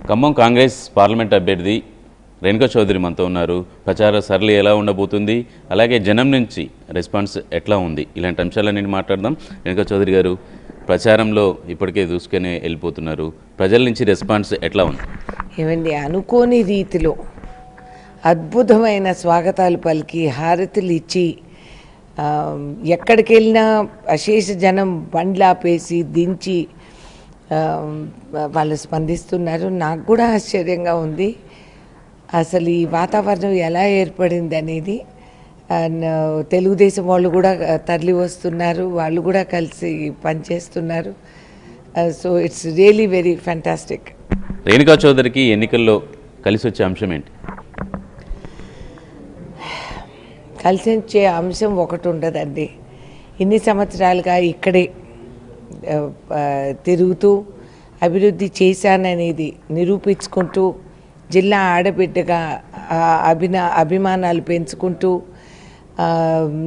Khammam Congress parliament అభ్యర్థి రేణుకా చౌదరి మనతో ఉన్నారు. ప్రచార సరళి ఎలా ఉండబోతుంది, అలాగే జనం నుంచి రెస్పాన్స్ ఎట్లా ఉంది, ఇలాంటి అంశాలన్నీ మాట్లాడదాం. రేణుకా చౌదరి గారు, ప్రచారంలో ఇప్పటికే దూసుకొని వెళ్ళిపోతున్నారు. ప్రజల నుంచి రెస్పాన్స్ ఎట్లా ఉంది? ఏమండి, అనుకోని రీతిలో అద్భుతమైన స్వాగతాలు పలికి హారతులు ఇచ్చి ఎక్కడికి వెళ్ళినా అశేష జనం బండ్లాపేసి దించి వాళ్ళు స్పందిస్తున్నారు. నాకు కూడా ఆశ్చర్యంగా ఉంది అసలు ఈ వాతావరణం ఎలా ఏర్పడింది అనేది. తెలుగుదేశం వాళ్ళు కూడా తరలి వస్తున్నారు, వాళ్ళు కూడా కలిసి పనిచేస్తున్నారు. So it's really very fantastic. Renuka చౌదరికి ఎన్నికల్లో కలిసి వచ్చే అంశం ఏంటి? కలిసి వచ్చే అంశం ఒకటి ఉండదండి. ఇన్ని సంవత్సరాలుగా ఇక్కడే తిరుగుతూ అభివృద్ధి చేశాననేది నిరూపించుకుంటూ, జిల్లా ఆడబిడ్డగా అభిమానాలు పెంచుకుంటూ,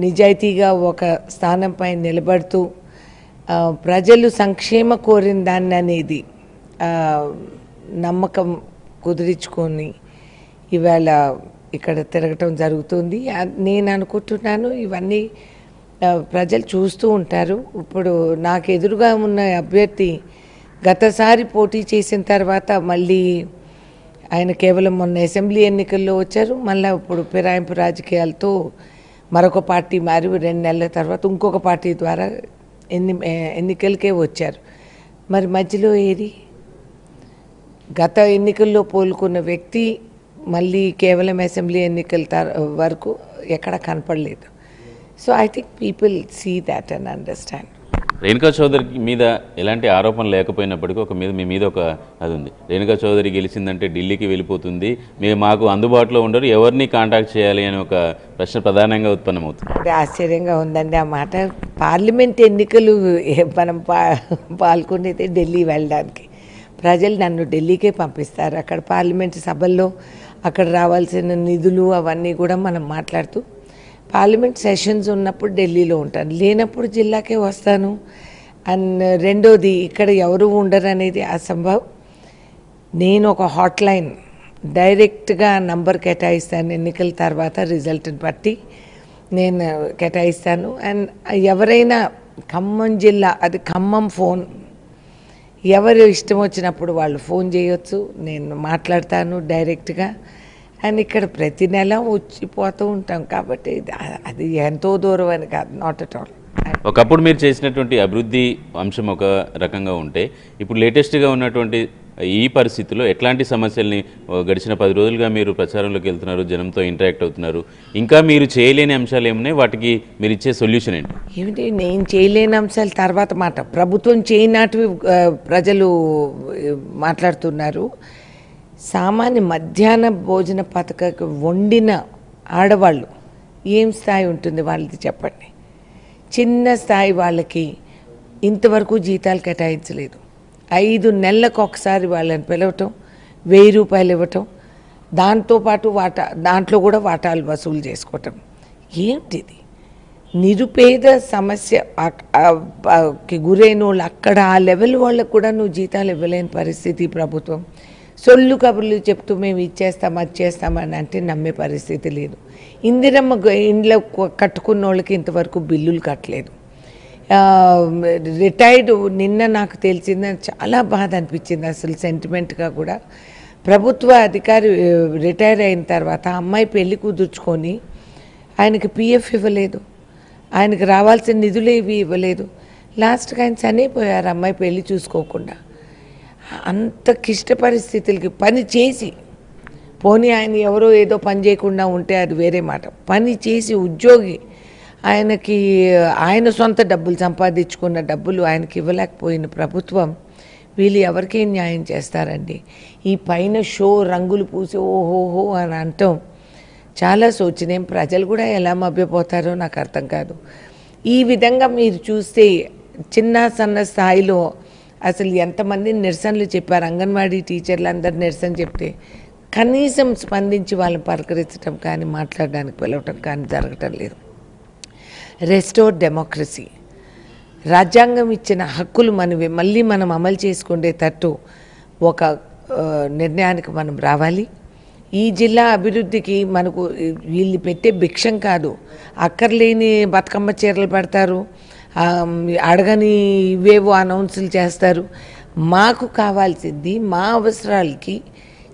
నిజాయితీగా ఒక స్థానంపై నిలబడుతూ, ప్రజలు సంక్షేమ కోరిన దాన్ని అనేది నమ్మకం కుదిరించుకొని ఇవాళ ఇక్కడ తిరగటం జరుగుతుంది. నేను అనుకుంటున్నాను ఇవన్నీ ప్రజలు చూస్తూ ఉంటారు. ఇప్పుడు నాకు ఎదురుగా ఉన్న అభ్యర్థి గతసారి పోటీ చేసిన తర్వాత మళ్ళీ ఆయన కేవలం మొన్న అసెంబ్లీ ఎన్నికల్లో వచ్చారు. మళ్ళీ ఇప్పుడు ఫిరాయింపు రాజకీయాలతో మరొక పార్టీ మారి 2 నెలల తర్వాత ఇంకొక పార్టీ ద్వారా ఎన్నికలకే వచ్చారు. మరి మధ్యలో ఏది? గత ఎన్నికల్లో పోలుకున్న వ్యక్తి మళ్ళీ కేవలం అసెంబ్లీ ఎన్నికల వరకు ఎక్కడ కనపడలేదు. So I think people see that and understand. Renuka Chowdhury మీద ఎలాంటి ఆరోపణ లేకపోయినప్పటికీ మీ మీద ఒక అది ఉంది. రేణుకా చౌదరి గెలిచిందంటే ఢిల్లీకి వెళ్ళిపోతుంది, మాకు అందుబాటులో ఉండరు, ఎవరిని కాంటాక్ట్ చేయాలి అని ఒక ప్రశ్న ప్రధానంగా ఉత్పన్నమవుతుంది. అంటే ఆశ్చర్యంగా ఉందండి ఆ మాట. పార్లమెంట్ ఎన్నికలు మనం పాల్గొనేది ఢిల్లీ వెళ్ళడానికి. ప్రజలు నన్ను ఢిల్లీకే పంపిస్తారు. అక్కడ పార్లమెంట్ సభల్లో అక్కడ రావాల్సిన నిధులు అవన్నీ కూడా మనం మాట్లాడుతూ, పార్లమెంట్ సెషన్స్ ఉన్నప్పుడు ఢిల్లీలో ఉంటాను, లేనప్పుడు జిల్లాకే వస్తాను. అండ్ రెండోది, ఇక్కడ ఎవరు ఉండరు అనేది అసంభవం. నేను ఒక హాట్లైన్ డైరెక్ట్గా నంబర్ కేటాయిస్తాను. ఎన్నికల తర్వాత రిజల్ట్ని బట్టి నేను కేటాయిస్తాను. అండ్ ఎవరైనా ఖమ్మం జిల్లా, అది ఖమ్మం ఫోన్, ఎవరు ఇష్టం వచ్చినప్పుడు వాళ్ళు ఫోన్ చేయొచ్చు, నేను మాట్లాడతాను డైరెక్ట్గా. అండ్ ఇక్కడ ప్రతి నెల వచ్చిపోతూ ఉంటాం కాబట్టి అది ఎంతో దూరం అని కాదు, నాట్ అట్ ఆల్. ఒకప్పుడు మీరు చేసినటువంటి అభివృద్ధి అంశం ఒక రకంగా ఉంటే, ఇప్పుడు లేటెస్ట్గా ఉన్నటువంటి ఈ పరిస్థితుల్లో ఎట్లాంటి సమస్యల్ని గడిచిన 10 రోజులుగా మీరు ప్రచారంలోకి వెళ్తున్నారు, జనంతో ఇంటరాక్ట్ అవుతున్నారు, ఇంకా మీరు చేయలేని అంశాలు ఏమున్నాయి, వాటికి మీరు ఇచ్చే సొల్యూషన్ ఏంటి? ఏమిటి నేను చేయలేని అంశాల తర్వాత మాట, ప్రభుత్వం చేయనటివి ప్రజలు మాట్లాడుతున్నారు. సామాన్య మధ్యాహ్న భోజన పథకానికి వండిన ఆడవాళ్ళు ఏం స్థాయి ఉంటుంది వాళ్ళది చెప్పండి. చిన్న స్థాయి వాళ్ళకి ఇంతవరకు జీతాలు కేటాయించలేదు. 5 నెలలకు ఒకసారి వాళ్ళని పిలవటం, 1000 రూపాయలు ఇవ్వటం, దాంతోపాటు దాంట్లో కూడా వాటాలు వసూలు చేసుకోవటం. ఏమిటిది? నిరుపేద సమస్యకి గురైన వాళ్ళు అక్కడ ఆ లెవెల్ వాళ్ళకు కూడా నువ్వు జీతాలు ఇవ్వలేని పరిస్థితి. ప్రభుత్వం సొల్లు కబుర్లు చెప్తూ మేము ఇచ్చేస్తాం అది చేస్తామని అంటే నమ్మే పరిస్థితి లేదు. ఇందిరమ్మ ఇండ్ల కట్టుకున్న వాళ్ళకి ఇంతవరకు బిల్లులు కట్టలేదు. రిటైర్డ్ నిన్న నాకు తెలిసిందని చాలా బాధ అనిపించింది అసలు, సెంటిమెంట్గా కూడా. ప్రభుత్వ అధికారి రిటైర్ అయిన తర్వాత అమ్మాయి పెళ్లి కుదుర్చుకొని ఆయనకి పిఎఫ్ ఇవ్వలేదు, ఆయనకి రావాల్సిన నిధులు ఏవి ఇవ్వలేదు. లాస్ట్కి ఆయన చనిపోయారు అమ్మాయి పెళ్లి చూసుకోకుండా. అంత క్లిష్ట పరిస్థితులకి పని చేసి, పోనీ ఆయన ఎవరో ఏదో పని చేయకుండా ఉంటే అది వేరే మాట, పని చేసి ఉద్యోగి ఆయనకి ఆయన సొంత డబ్బులు సంపాదించుకున్న డబ్బులు ఆయనకి ఇవ్వలేకపోయిన ప్రభుత్వం వీళ్ళు ఎవరికీ న్యాయం చేస్తారండి? ఈ పైన షో రంగులు పూసి ఓహోహో అని అంటాం చాలా శోచనీయం. ప్రజలు కూడా ఎలా మభ్యపోతారో నాకు అర్థం కాదు. ఈ విధంగా మీరు చూస్తే చిన్న సన్న స్థాయిలో అసలు ఎంతమంది నిరసనలు చెప్పారు. అంగన్వాడీ టీచర్లు అందరు నిరసన చెప్తే కనీసం స్పందించి వాళ్ళని పలకరించడం కానీ మాట్లాడడానికి పిలవటం కానీ జరగటం లేదు. రెస్టోర్ డెమోక్రసీ, రాజ్యాంగం ఇచ్చిన హక్కులు మనవి మళ్ళీ మనం అమలు చేసుకునేటట్టు ఒక నిర్ణయానికి మనం రావాలి. ఈ జిల్లా అభివృద్ధికి మనకు వీళ్ళు పెట్టే భిక్షం కాదు. అక్కర్లేని బతుకమ్మ చీరలు పెడతారు, అడగని ఇవేవో అనౌన్సులు చేస్తారు. మాకు కావాల్సింది మా అవసరాలకి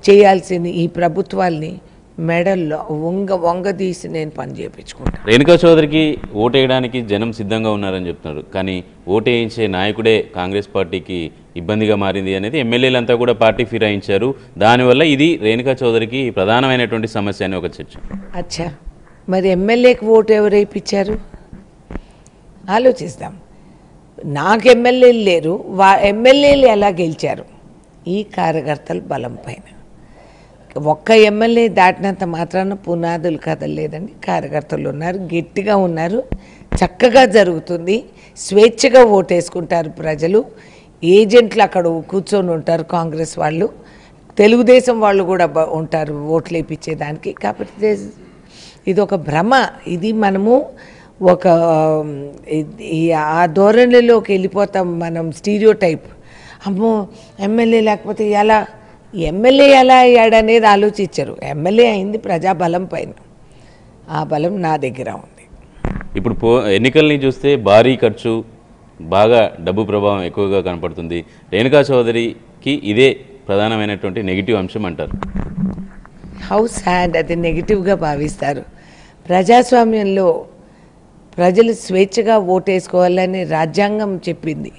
చేయాల్సింది ఈ ప్రభుత్వాల్ని మెడల్లో వంగదీసి నేను పని చేయించుకుంటాను. రేణుకా చౌదరికి ఓటేయడానికి జనం సిద్ధంగా ఉన్నారని చెప్తున్నారు. కానీ ఓటేయించే నాయకుడే కాంగ్రెస్ పార్టీకి ఇబ్బందిగా మారింది అనేది ఎమ్మెల్యేలంతా కూడా పార్టీ ఫిరాయించారు. దానివల్ల ఇది రేణుకా చౌదరికి ప్రధానమైనటువంటి సమస్య అని ఒక చర్చ. అచ్చా, మరి ఎమ్మెల్యేకి ఓటు ఎవరు వేయించారు ఆలోచిస్తాం. నాకు ఎమ్మెల్యేలు లేరు, ఎమ్మెల్యేలు ఎలా గెలిచారు? ఈ కార్యకర్తల బలం పైన. ఒక్క ఎమ్మెల్యే దాటినంత మాత్రాన పునాదులు కదలలేదండి. కార్యకర్తలు ఉన్నారు, గట్టిగా ఉన్నారు, చక్కగా జరుగుతుంది. స్వేచ్ఛగా ఓటేసుకుంటారు ప్రజలు. ఏజెంట్లు అక్కడ కూర్చొని ఉంటారు, కాంగ్రెస్ వాళ్ళు, తెలుగుదేశం వాళ్ళు కూడా ఉంటారు ఓట్లు వేయించేదానికి. కాబట్టి ఇది ఒక భ్రమ. ఇది మనము ఒక ఆ ధోరణిలోకి వెళ్ళిపోతాం మనం. స్టీరియో టైప్, అమ్మో ఎమ్మెల్యే లేకపోతే ఎలా, ఎమ్మెల్యే ఎలా అయ్యాడనేది ఆలోచించరు. ఎమ్మెల్యే అయింది ప్రజాబలం పైన. ఆ బలం నా దగ్గర ఉంది. ఇప్పుడు ఎన్నికల్ని చూస్తే భారీ ఖర్చు, బాగా డబ్బు ప్రభావం ఎక్కువగా కనపడుతుంది. రేణుకా చౌదరికి ఇదే ప్రధానమైనటువంటి నెగిటివ్ అంశం అంటారు. హౌ సాడ్, అది నెగిటివ్గా భావిస్తారు. ప్రజాస్వామ్యంలో ప్రజలు స్వేచ్ఛగా ఓటేసుకోవాలని రాజ్యాంగం చెప్పింది.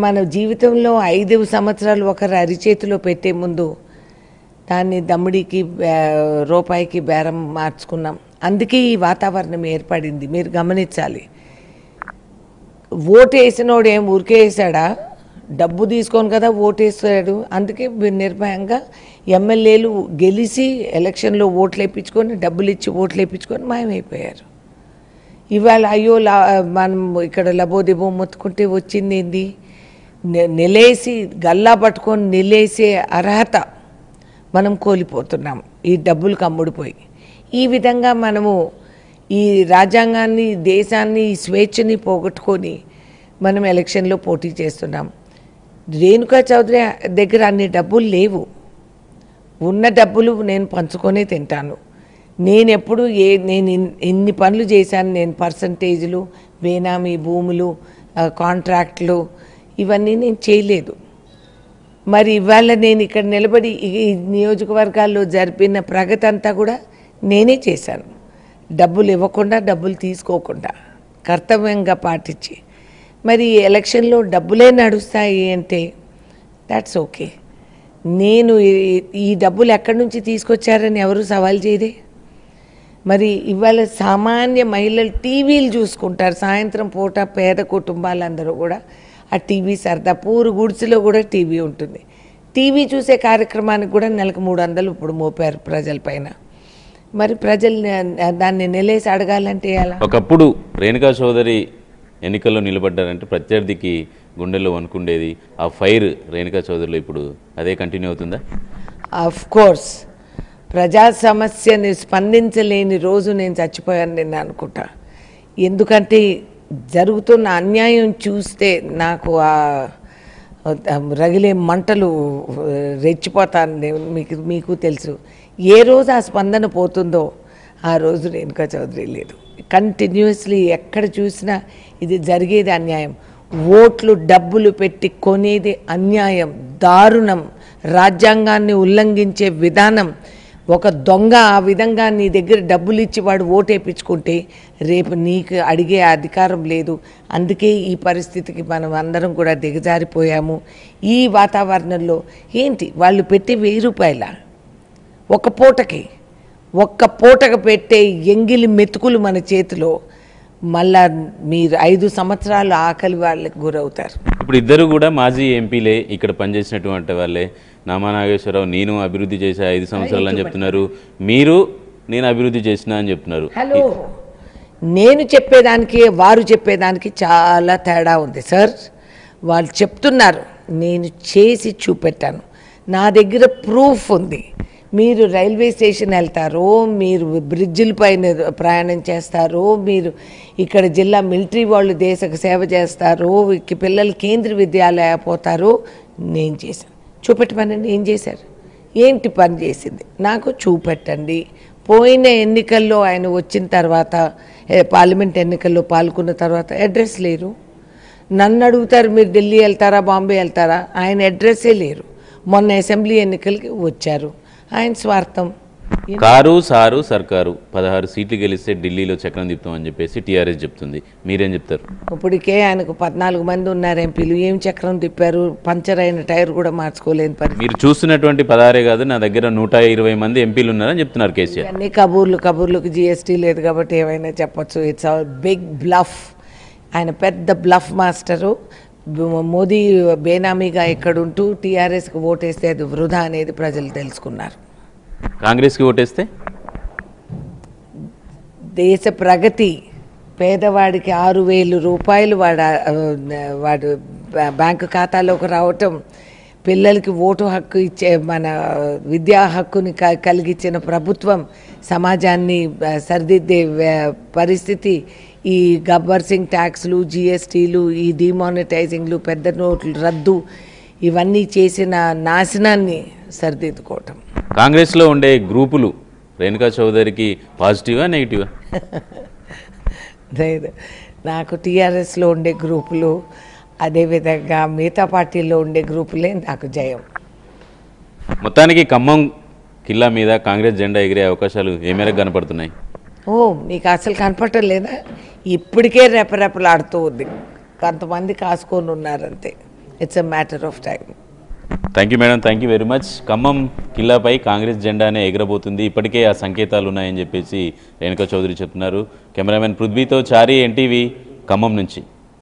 మన జీవితంలో 5 సంవత్సరాలు ఒకరు అరిచేతిలో పెట్టే ముందు దాన్ని దమ్ముడికి రూపాయికి బేరం మార్చుకున్నాం. అందుకే ఈ వాతావరణం ఏర్పడింది. మీరు గమనించాలి. ఓటు వేసినోడు ఏం ఊరికే వేసాడా? డబ్బు తీసుకొని కదా ఓటేస్తాడు. అందుకే నిర్భయంగా ఎమ్మెల్యేలు గెలిచి ఎలక్షన్లో ఓట్లు వేయించుకొని, డబ్బులు ఇచ్చి ఓట్లు వేయించుకొని మాయమైపోయారు. ఇవాళ అయ్యో మనం ఇక్కడ లబోదిబో మొత్తుకుంటే వచ్చింది ఏంది? నిలేసి గల్లా పట్టుకొని నిలేసే అర్హత మనం కోల్పోతున్నాం ఈ డబ్బులకు అమ్ముడిపోయి. ఈ విధంగా మనము ఈ రాజ్యాంగాన్ని, దేశాన్ని, ఈ స్వేచ్ఛని పోగొట్టుకొని మనం ఎలక్షన్లో పోటీ చేస్తున్నాం. రేణుకా చౌదరి దగ్గర అన్ని డబ్బులు లేవు. ఉన్న డబ్బులు నేను పంచుకొనే తింటాను. నేను ఎప్పుడు నేను ఎన్ని పనులు చేశాను. నేను పర్సంటేజ్లు, బేనామీ భూములు, కాంట్రాక్ట్లు ఇవన్నీ నేను చేయలేదు. మరి ఇవాళ నేను ఇక్కడ నిలబడి ఈ నియోజకవర్గాల్లో జరిపిన ప్రగతి అంతా కూడా నేనే చేశాను. డబ్బులు ఇవ్వకుండా, డబ్బులు తీసుకోకుండా, కర్తవ్యంగా పాటించి. మరి ఎలక్షన్లో డబ్బులే నడుస్తాయి అంటే దాట్స్ ఓకే. నేను ఈ డబ్బులు ఎక్కడి నుంచి తీసుకొచ్చారని ఎవరు సవాల్ చేయదే. మరి ఇవాళ సామాన్య మహిళలు టీవీలు చూసుకుంటారు. సాయంత్రం పూట పేద కుటుంబాలందరూ కూడా ఆ టీవీ సరదా. పూరు గుడిసెలో కూడా టీవీ ఉంటుంది. టీవీ చూసే కార్యక్రమానికి కూడా నెలకు 300 ఇప్పుడు మోపారు ప్రజలపైన. మరి ప్రజలు దాన్ని నిలేసి అడగాలంటే ఎలా? ఒకప్పుడు రేణుకా చౌదరి ఎన్నికల్లో నిలబడ్డారంటే ప్రత్యర్థికి గుండెల్లో వణుకుండేది. ఆ ఫైర్ రేణుకా చౌదరిలో ఇప్పుడు అదే కంటిన్యూ అవుతుందా? Of course. ప్రజా సమస్యని స్పందించలేని రోజు నేను చచ్చిపోయాను నేను అనుకుంటా. ఎందుకంటే జరుగుతున్న అన్యాయం చూస్తే నాకు రగిలే మంటలు రెచ్చిపోతాను. మీకు తెలుసు. ఏ రోజు ఆ స్పందన పోతుందో ఆ రోజు రేణుకా చౌదరి లేదు. కంటిన్యూస్లీ ఎక్కడ చూసినా ఇది జరిగేది అన్యాయం. ఓట్లు డబ్బులు పెట్టి కొనేది అన్యాయం, దారుణం, రాజ్యాంగాన్ని ఉల్లంఘించే విధానం. ఒక దొంగ ఆ విధంగా నీ దగ్గర డబ్బులు ఇచ్చి వాడు ఓటేపించుకుంటే రేపు నీకు అడిగే అధికారం లేదు. అందుకే ఈ పరిస్థితికి మనం అందరం కూడా దిగజారిపోయాము. ఈ వాతావరణంలో ఏంటి వాళ్ళు పెట్టి 1000 రూపాయల ఒక్క పూటకు పెట్టే ఎంగిలి మెతుకులు మన చేతిలో. మళ్ళా మీరు 5 సంవత్సరాలు ఆకలి వాళ్ళకి గురవుతారు. ఇప్పుడు ఇద్దరు కూడా మాజీ ఎంపీలే, ఇక్కడ పనిచేసినటువంటి వాళ్ళే. నామా నాగేశ్వరరావు నేను అభివృద్ధి చేసే 5 సంవత్సరాలు అని చెప్తున్నారు. మీరు నేను అభివృద్ధి చేసిన అని చెప్తున్నారు. హలో, నేను చెప్పేదానికి వారు చెప్పేదానికి చాలా తేడా ఉంది సార్. వాళ్ళు చెప్తున్నారు, నేను చేసి చూపెట్టాను. నా దగ్గర ప్రూఫ్ ఉంది. మీరు రైల్వే స్టేషన్ వెళ్తారో, మీరు బ్రిడ్జిల పైన ప్రయాణం చేస్తారో, మీరు ఇక్కడ జిల్లా మిలిటరీ వాళ్ళు దేశకు సేవ చేస్తారో, పిల్లలు కేంద్రీయ విద్యాలయ పోతారో, నేను చేశాను. చూపెట్టమనండి ఏం చేశారు, ఏంటి పని చేసింది నాకు చూపెట్టండి. పోయిన ఎన్నికల్లో ఆయన వచ్చిన తర్వాత పార్లమెంట్ ఎన్నికల్లో పాల్గొన్న తర్వాత అడ్రస్ లేరు. నన్ను అడుగుతారు మీరు ఢిల్లీ వెళ్తారా బాంబే వెళ్తారా, ఆయన అడ్రస్సే లేరు. మొన్న అసెంబ్లీ ఎన్నికలకి వచ్చారు, ఆయన స్వార్థం. కారు సారు సర్కారు 16 సీట్లు గెలిస్తే ఢిల్లీలో చక్రం తిప్పుతామని చెప్పేసి టీఆర్ఎస్ చెప్తుంది. మీరేం చెప్తారు? ఇప్పటికే ఆయనకు 14 మంది ఉన్నారు ఎంపీలు, ఏం చక్రం తిప్పారు? పంచర్ అయిన టైర్ కూడా మార్చుకోలేని పరిస్థితి. మీరు చూస్తున్నటువంటి 16 కాదు, నా దగ్గర 120 మంది ఎంపీలు ఉన్నారని చెప్తున్నారు కేసీఆర్. అన్ని కబూర్లకు జీఎస్టీ లేదు కాబట్టి ఏమైనా చెప్పచ్చు. It's a big bluff. ఆయన పెద్ద బ్లఫ్ మాస్టరు. మోదీ బేనామీగా ఎక్కడుంటూ టీఆర్ఎస్కి ఓటేస్తే అది వృధా అనేది ప్రజలు తెలుసుకున్నారు. కాంగ్రెస్కి ఓటేస్తే దేశ ప్రగతి, పేదవాడికి 6,000 రూపాయలు వాడు బ్యాంకు ఖాతాలోకి రావటం, పిల్లలకి ఓటు హక్కు ఇచ్చే మన విద్యా హక్కుని కలిగించిన ప్రభుత్వం, సమాజాన్ని సరిదిద్దే పరిస్థితి, ఈ గబ్బర్ సింగ్ ట్యాక్స్లు, జిఎస్టీలు, ఈ డిమానిటైజింగ్లు, పెద్ద నోట్లు రద్దు, ఇవన్నీ చేసిన నాశనాన్ని సరిదిద్దుకోవటం. కాంగ్రెస్లో ఉండే గ్రూపులు రేణుకా చౌదరికి పాజిటివా నెగిటివా? లేదు, నాకు టీఆర్ఎస్లో ఉండే గ్రూపులు అదేవిధంగా మిగతా పార్టీల్లో ఉండే గ్రూపులే నాకు జయం. మొత్తానికి ఖమ్మం కిల్లా మీద కాంగ్రెస్ జెండా ఎగిరే అవకాశాలు ఏ మేరకు కనపడుతున్నాయి? ఓ, మీకు అసలు కనపడటం లేదా? ఇప్పటికే రెపరెపలాడుతూ ఉంది. కొంతమంది కాసుకొని ఉన్నారంతే. It's a matter of time. Thank you madam, thank you very much. Khammam కిల్లాపై కాంగ్రెస్ జెండానే ఎగరబోతుంది, ఇప్పటికే ఆ సంకేతాలు ఉన్నాయని చెప్పేసి రేణుకా చౌదరి చెప్తున్నారు. కెమెరామెన్ పృథ్వీతో చారి, ఎన్టీవీ, ఖమ్మం నుంచి.